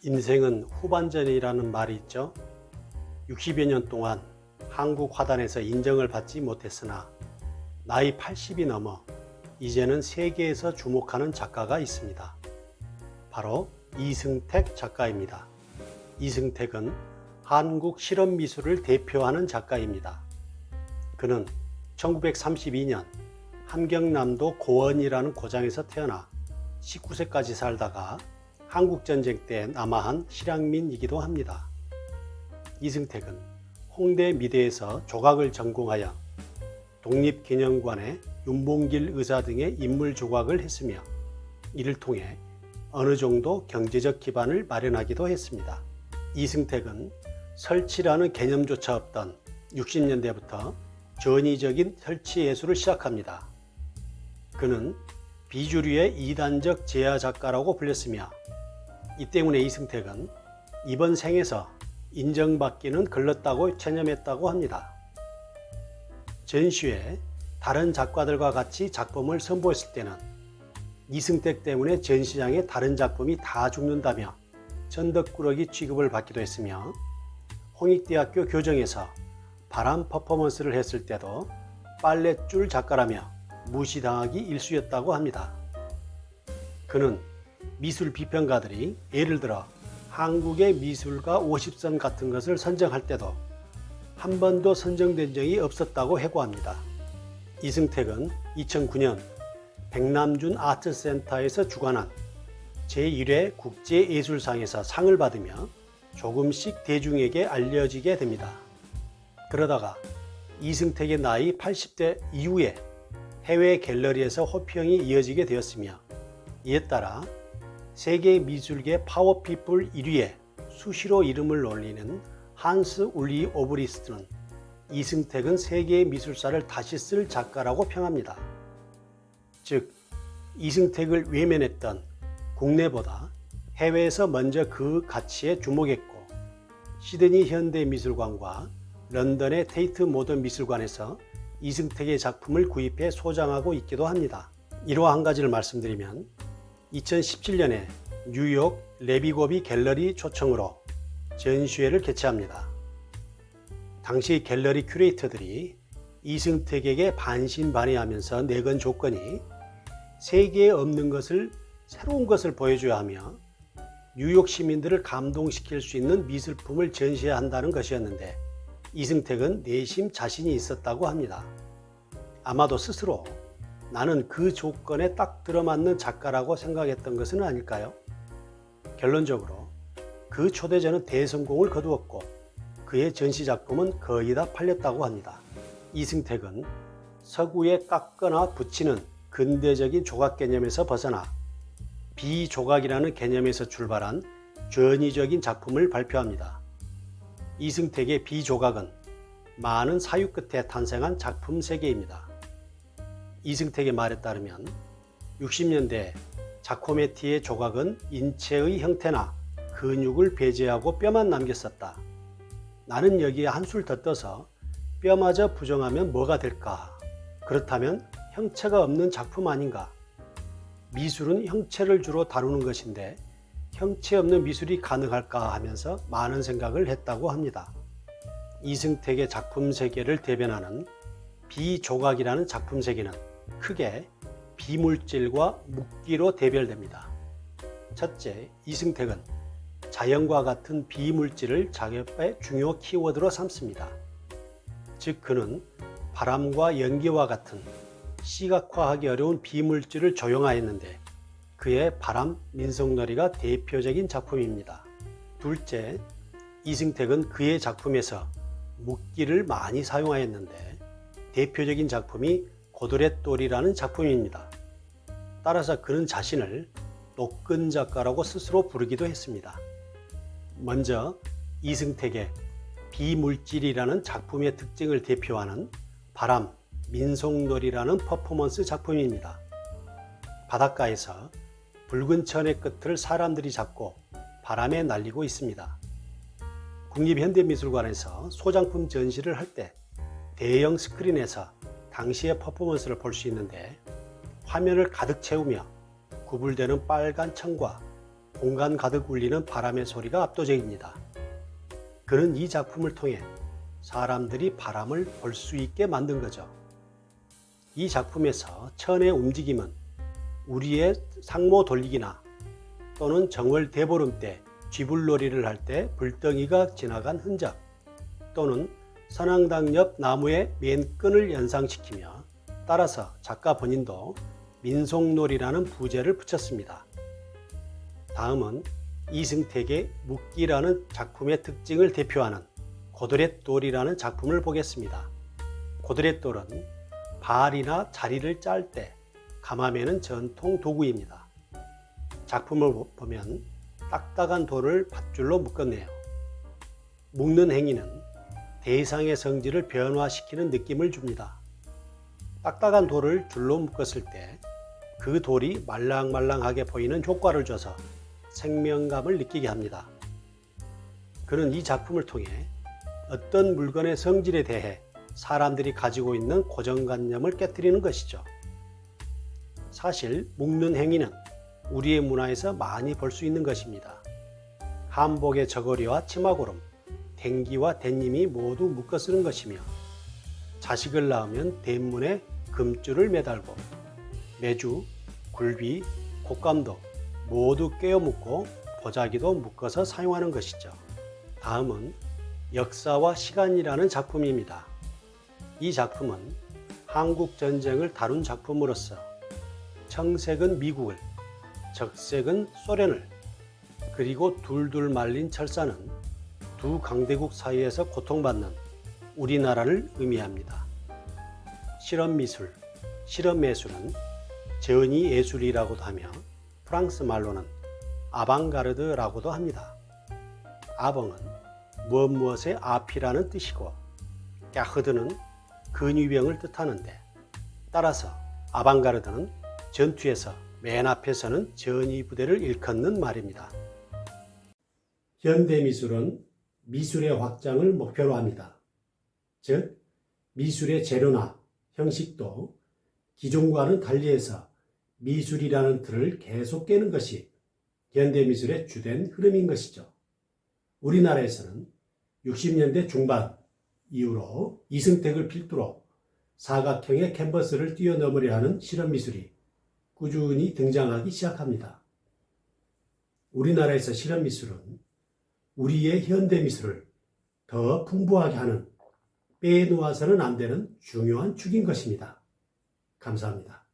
인생은 후반전이라는 말이 있죠. 60여 년 동안 한국 화단에서 인정을 받지 못했으나 나이 80이 넘어 이제는 세계에서 주목하는 작가가 있습니다. 바로 이승택 작가입니다. 이승택은 한국 실험미술을 대표하는 작가입니다. 그는 1932년 함경남도 고원이라는 고장에서 태어나 19세까지 살다가 한국전쟁 때 남아한 실향민이기도 합니다. 이승택은 홍대 미대에서 조각을 전공하여 독립기념관의 윤봉길 의사 등의 인물 조각을 했으며 이를 통해 어느 정도 경제적 기반을 마련하기도 했습니다. 이승택은 설치라는 개념조차 없던 60년대부터 전위적인 설치 예술을 시작합니다. 그는 비주류의 이단적 제야 작가라고 불렸으며 이 때문에 이승택은 이번 생에서 인정받기는 글렀다고 체념했다고 합니다. 전시회 다른 작가들과 같이 작품을 선보였을 때는 이승택 때문에 전시장에 다른 작품이 다 죽는다며 천덕꾸러기 취급을 받기도 했으며 홍익대학교 교정에서 바람 퍼포먼스를 했을 때도 빨랫줄 작가라며 무시당하기 일쑤였다고 합니다. 그는 미술 비평가들이 예를 들어 한국의 미술가 50선 같은 것을 선정할 때도 한 번도 선정된 적이 없었다고 회고합니다. 이승택은 2009년 백남준 아트센터에서 주관한 제1회 국제예술상에서 상을 받으며 조금씩 대중에게 알려지게 됩니다. 그러다가 이승택의 나이 80대 이후에 해외 갤러리에서 호평이 이어지게 되었으며 이에 따라 세계 미술계 파워피플 1위에 수시로 이름을 올리는 한스 울리 오브리스트는 이승택은 세계의 미술사를 다시 쓸 작가라고 평합니다. 즉, 이승택을 외면했던 국내보다 해외에서 먼저 그 가치에 주목했고 시드니 현대미술관과 런던의 테이트 모던 미술관에서 이승택의 작품을 구입해 소장하고 있기도 합니다. 이로 한 가지를 말씀드리면 2017년에 뉴욕 레비고비 갤러리 초청으로 전시회를 개최합니다. 당시 갤러리 큐레이터들이 이승택에게 반신반의하면서 내건 조건이 세계에 없는 것을 새로운 것을 보여줘야 하며 뉴욕 시민들을 감동시킬 수 있는 미술품을 전시해야 한다는 것이었는데 이승택은 내심 자신이 있었다고 합니다. 아마도 스스로 나는 그 조건에 딱 들어맞는 작가라고 생각했던 것은 아닐까요? 결론적으로 그 초대전은 대성공을 거두었고 그의 전시작품은 거의 다 팔렸다고 합니다. 이승택은 서구에 깎거나 붙이는 근대적인 조각 개념에서 벗어나 비조각이라는 개념에서 출발한 전위적인 작품을 발표합니다. 이승택의 비조각은 많은 사유 끝에 탄생한 작품 세계입니다. 이승택의 말에 따르면 60년대 자코메티의 조각은 인체의 형태나 근육을 배제하고 뼈만 남겼었다. 나는 여기에 한술 더 떠서 뼈마저 부정하면 뭐가 될까? 그렇다면 형체가 없는 작품 아닌가? 미술은 형체를 주로 다루는 것인데 형체 없는 미술이 가능할까 하면서 많은 생각을 했다고 합니다. 이승택의 작품 세계를 대변하는 비조각이라는 작품 세계는 크게 비물질과 묵기로 대별됩니다. 첫째, 이승택은 자연과 같은 비물질을 작업의 중요 키워드로 삼습니다. 즉 그는 바람과 연기와 같은 시각화하기 어려운 비물질을 조형하였는데 그의 바람 민속놀이가 대표적인 작품입니다. 둘째, 이승택은 그의 작품에서 묵기를 많이 사용하였는데 대표적인 작품이 고드렛돌이라는 작품입니다. 따라서 그는 자신을 노끈 작가라고 스스로 부르기도 했습니다. 먼저 이승택의 비물질이라는 작품의 특징을 대표하는 바람 민속놀이라는 퍼포먼스 작품입니다. 바닷가에서 붉은 천의 끝을 사람들이 잡고 바람에 날리고 있습니다. 국립현대미술관에서 소장품 전시를 할 때 대형 스크린에서 당시의 퍼포먼스를 볼 수 있는데 화면을 가득 채우며 구불되는 빨간 천과 공간 가득 울리는 바람의 소리가 압도적입니다. 그는 이 작품을 통해 사람들이 바람을 볼 수 있게 만든 거죠. 이 작품에서 천의 움직임은 우리의 상모 돌리기나 또는 정월 대보름 때 쥐불놀이를 할 때 불덩이가 지나간 흔적 또는 선앙당 옆 나무의 맨끈을 연상시키며 따라서 작가 본인도 민속놀이라는 부제를 붙였습니다. 다음은 이승택의 묵기라는 작품의 특징을 대표하는 고드렛돌이라는 작품을 보겠습니다. 고드렛돌은 발이나 자리를 짤 때 감아매는 전통 도구입니다. 작품을 보면 딱딱한 돌을 밧줄로 묶었네요. 묶는 행위는 대상의 성질을 변화시키는 느낌을 줍니다. 딱딱한 돌을 줄로 묶었을 때 그 돌이 말랑말랑하게 보이는 효과를 줘서 생명감을 느끼게 합니다. 그는 이 작품을 통해 어떤 물건의 성질에 대해 사람들이 가지고 있는 고정관념을 깨뜨리는 것이죠. 사실 묶는 행위는 우리의 문화에서 많이 볼 수 있는 것입니다. 한복의 저고리와 치마고름, 댕기와 댄님이 모두 묶어 쓰는 것이며 자식을 낳으면 대문에 금줄을 매달고 매주, 굴비, 곶감도 모두 꿰어 묶고 보자기도 묶어서 사용하는 것이죠. 다음은 역사와 시간이라는 작품입니다. 이 작품은 한국 전쟁을 다룬 작품으로서 청색은 미국을, 적색은 소련을, 그리고 둘둘 말린 철사는 두 강대국 사이에서 고통받는 우리나라를 의미합니다. 실험미술, 실험예술은 전위예술이라고도 하며 프랑스 말로는 아방가르드라고도 합니다. 아벙은 무엇의 앞이라는 뜻이고 갸흐드는 근위병을 뜻하는데 따라서 아방가르드는 전투에서 맨 앞에 서는 전위부대를 일컫는 말입니다. 현대미술은 미술의 확장을 목표로 합니다. 즉 미술의 재료나 형식도 기존과는 달리해서 미술이라는 틀을 계속 깨는 것이 현대미술의 주된 흐름인 것이죠. 우리나라에서는 60년대 중반 이후로 이승택을 필두로 사각형의 캔버스를 뛰어넘으려 하는 실험미술이 꾸준히 등장하기 시작합니다. 우리나라에서 실험미술은 우리의 현대미술을 더 풍부하게 하는 빼놓아서는 안 되는 중요한 축인 것입니다. 감사합니다.